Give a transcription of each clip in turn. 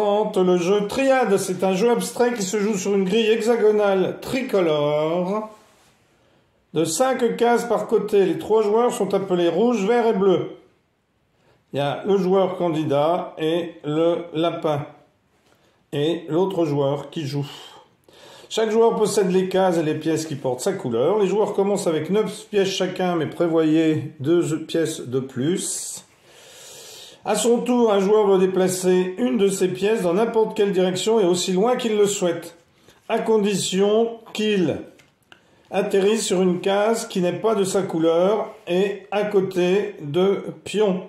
présente le jeu Triade. C'est un jeu abstrait qui se joue sur une grille hexagonale tricolore de 5 cases par côté. Les 3 joueurs sont appelés rouge, vert et bleu. Il y a le joueur candidat et le lapin et l'autre joueur qui joue. Chaque joueur possède les cases et les pièces qui portent sa couleur. Les joueurs commencent avec 9 pièces chacun, mais prévoyez 2 pièces de plus. À son tour, un joueur doit déplacer une de ses pièces dans n'importe quelle direction et aussi loin qu'il le souhaite, à condition qu'il atterrisse sur une case qui n'est pas de sa couleur et à côté de pions.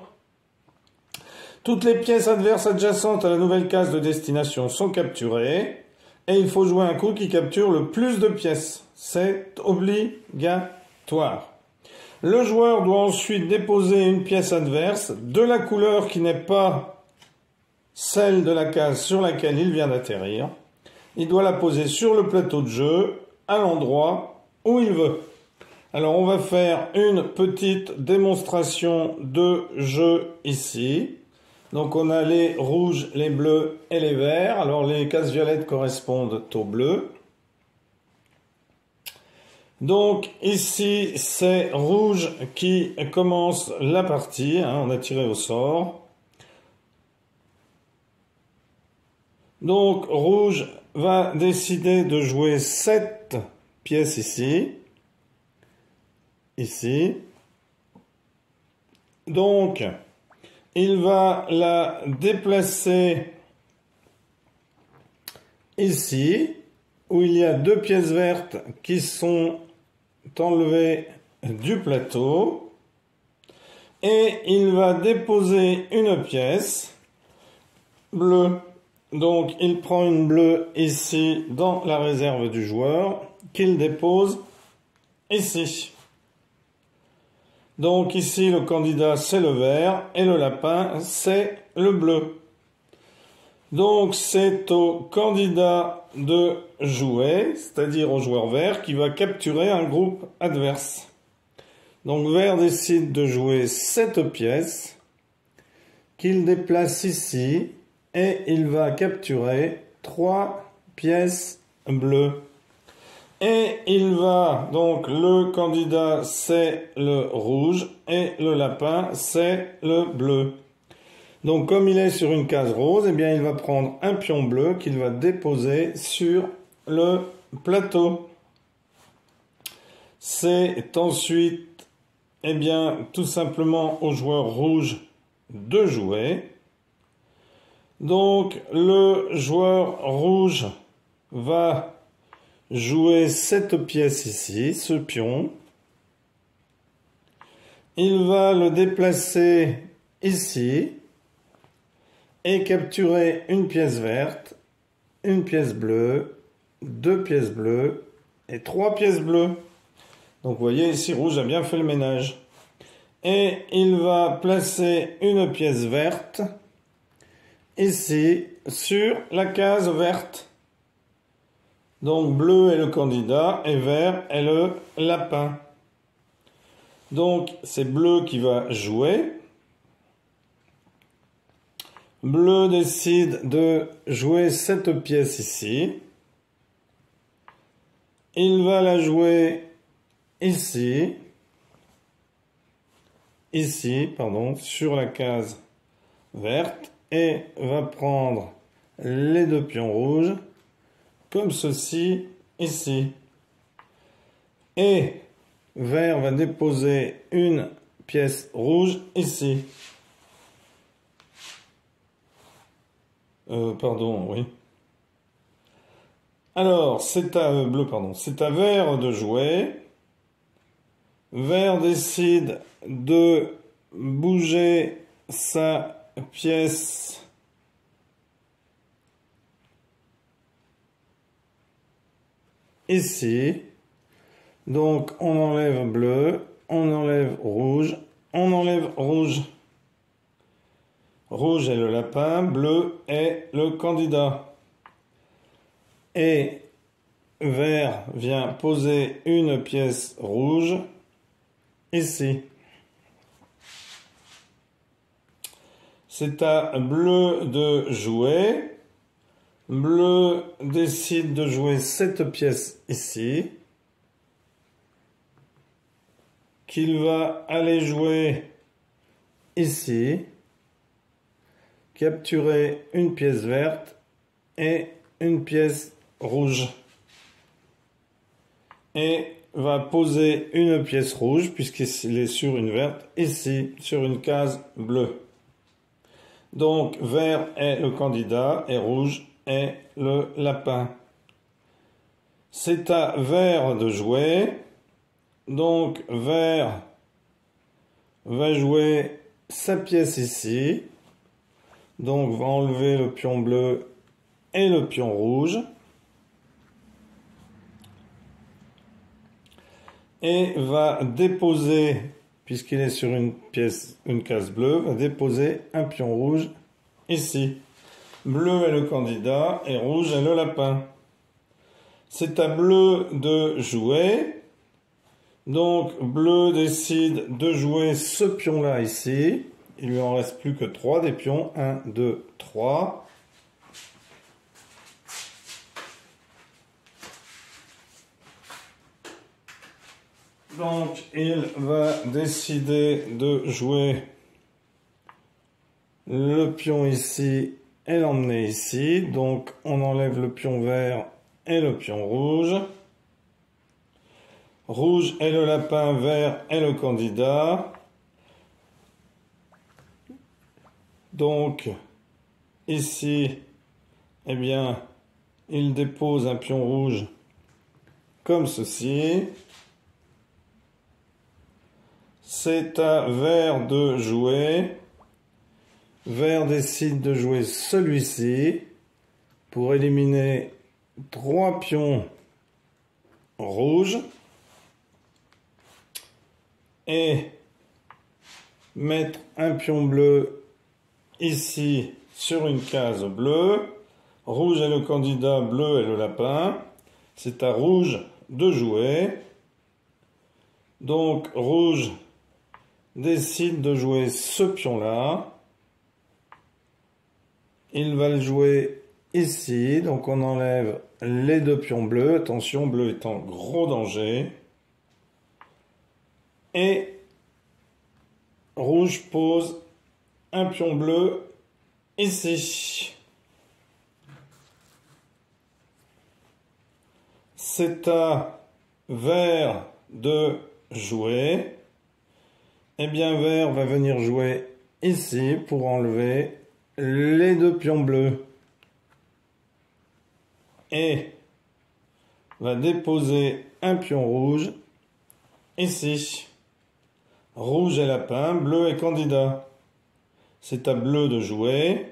Toutes les pièces adverses adjacentes à la nouvelle case de destination sont capturées et il faut jouer un coup qui capture le plus de pièces. C'est obligatoire. Le joueur doit ensuite déposer une pièce adverse de la couleur qui n'est pas celle de la case sur laquelle il vient d'atterrir. Il doit la poser sur le plateau de jeu, à l'endroit où il veut. Alors on va faire une petite démonstration de jeu ici. Donc on a les rouges, les bleus et les verts. Alors les cases violettes correspondent aux bleus. Donc ici c'est rouge qui commence la partie, on a tiré au sort. Donc rouge va décider de jouer 7 pièces ici. Ici. Donc il va la déplacer ici, où il y a 2 pièces vertes qui sont enlevées du plateau. Et il va déposer une pièce bleue. Donc il prend une bleue ici dans la réserve du joueur, qu'il dépose ici. Donc ici, le candidat, c'est le vert et le lapin, c'est le bleu. Donc c'est au candidat de jouer, c'est-à-dire au joueur vert, qui va capturer un groupe adverse. Donc vert décide de jouer 7 pièces, qu'il déplace ici, et il va capturer 3 pièces bleues. Et il va, donc le candidat c'est le rouge et le lapin c'est le bleu. Donc comme il est sur une case rose, eh bien il va prendre un pion bleu qu'il va déposer sur le plateau. C'est ensuite, eh bien tout simplement au joueur rouge de jouer. Donc le joueur rouge va jouer 7 pièces ici, ce pion. Il va le déplacer ici et capturer une pièce verte, une pièce bleue, 2 pièces bleues et 3 pièces bleues. Donc vous voyez ici rouge a bien fait le ménage. Et il va placer une pièce verte ici sur la case verte. Donc bleu est le candidat et vert est le lapin. Donc c'est bleu qui va jouer. Bleu décide de jouer 7 pièces ici. Il va la jouer ici. Sur la case verte et va prendre les 2 pions rouges. Comme ceci, ici. Et vert va déposer une pièce rouge ici. Oui. Alors, c'est à bleu, pardon. C'est à vert de jouer. Vert décide de bouger sa pièce ici. Donc on enlève bleu, on enlève rouge, on enlève rouge. Rouge est le lapin, bleu est le candidat. Et vert vient poser une pièce rouge ici. C'est à bleu de jouer. Bleu décide de jouer cette pièce ici, qu'il va aller jouer ici, capturer une pièce verte et une pièce rouge. Et va poser une pièce rouge, puisqu'il est sur une verte, ici, sur une case bleue. Donc, vert est le candidat et rouge est le lapin. C'est à vert de jouer. Donc, vert va jouer sa pièce ici. Donc, va enlever le pion bleu et le pion rouge. Et va déposer, puisqu'il est sur une case bleue, va déposer un pion rouge ici. Bleu est le candidat et rouge est le lapin. C'est à bleu de jouer. Donc bleu décide de jouer ce pion-là ici. Il lui en reste plus que 3 des pions. 1, 2, 3. Donc, il va décider de jouer le pion ici et l'emmener ici. Donc, on enlève le pion vert et le pion rouge. Rouge est le lapin, vert est le candidat. Donc, ici, eh bien, il dépose un pion rouge comme ceci. C'est à vert de jouer. Vert décide de jouer celui-ci pour éliminer 3 pions rouges et mettre un pion bleu ici sur une case bleue. Rouge est le candidat, bleu est le lapin. C'est à rouge de jouer. Donc rouge décide de jouer ce pion-là. Il va le jouer ici. Donc on enlève les 2 pions bleus. Attention, bleu est en gros danger. Et rouge pose un pion bleu ici. C'est à vert de jouer. Eh bien, vert va venir jouer ici pour enlever les 2 pions bleus. Et va déposer un pion rouge ici. Rouge est lapin, bleu est candidat. C'est à bleu de jouer.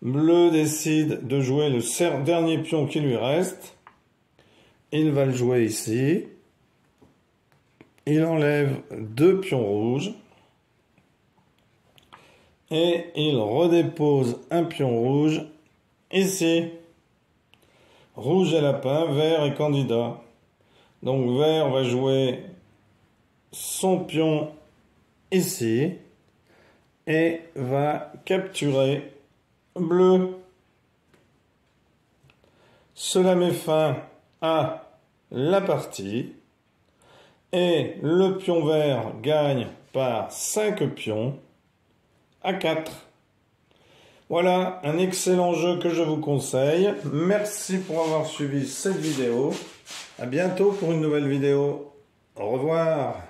Bleu décide de jouer le dernier pion qui lui reste. Il va le jouer ici. Il enlève 2 pions rouges. Et il redépose un pion rouge ici. Rouge est lapin, vert est candidat. Donc vert va jouer son pion ici et va capturer bleu. Cela met fin à la partie et le pion vert gagne par 5 pions à 4. Voilà un excellent jeu que je vous conseille. Merci pour avoir suivi cette vidéo. À bientôt pour une nouvelle vidéo. Au revoir.